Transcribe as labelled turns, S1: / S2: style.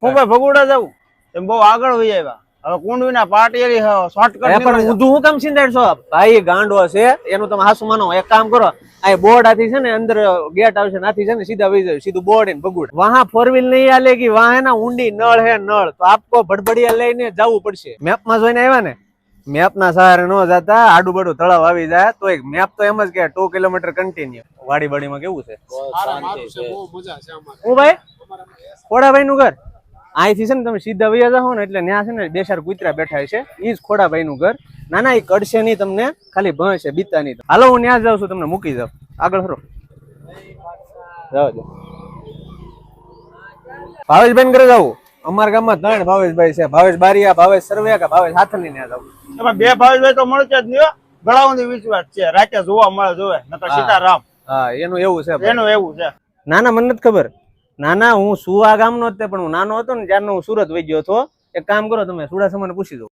S1: હું ભાઈ ભગુડા જાઉં તમે બહુ આગળ વહી આવ્યા હવે કુંડવીના પાટિયેલી શોર્ટકટ
S2: પણ ઊંધું હું કામ સિંધાડ છો ભાઈ ગાંડો છે એનું તમે હાસુ માનો એક કામ કરો આ બોર્ડ આથી છે ને અંદર ગેટ આવશે નાથી છે ને સીધા વહી જાય સીધું બોર્ડ ને ભગુડ વહાં 4 વ્હીલ નહીં આલે કે વહાં હે ના ઊંડી નળ હે નળ તો આપકો ભડભડિયા લઈને જવું પડશે મેપમાં જોઈને આવ્યા ને મેપ ના સહારે ન જતા આડું બડું તળાવ આવી જાય તો એક મેપ તો એમ જ કે 2 કિલોમીટર કન્ટિન્યુ વાડી બાડીમાં કેવું છે હું ભાઈ ખોડાભાઈ નું ઘર અહીંથી છે ને તમે સીધા વૈયા જાઓ ને એટલે ત્યાં છે ને દેશાર કૂતરા બેઠા છે ઈ જ ખોડાભાઈ નું ઘર ના એ કડશે નહીં તમને ખાલી ભણશે બીતા નહીં હાલો હું ત્યાં જાઉં છું તમને મૂકી જાઉં આગળ ફરો જાઓ ભાવેશભાઈ ઘરે જાવું અમારા ગામમાં 3 ભાવેશભાઈ છે ભાવેશ બારિયા ભાવેશ સરવૈયા કે ભાવેશ હાથની ત્યાં જાવ
S1: એમાં 2 ભાવેશભાઈ તો મળશે જ નહીં ગળાઓની વિશ્વાસ છે રાતે જોવા મળે જોવે નકર સીતારામ
S2: હા એનું એવું છે
S1: એનું એવું છે
S2: ના મને નથી ખબર ના હું શું આ ગામનો જ તે પણ હું નાનો હતો ને ત્યારનો હું સુરત વહી ગયો હતો એક કામ કરો તમે સુડાસમાને પૂછી દો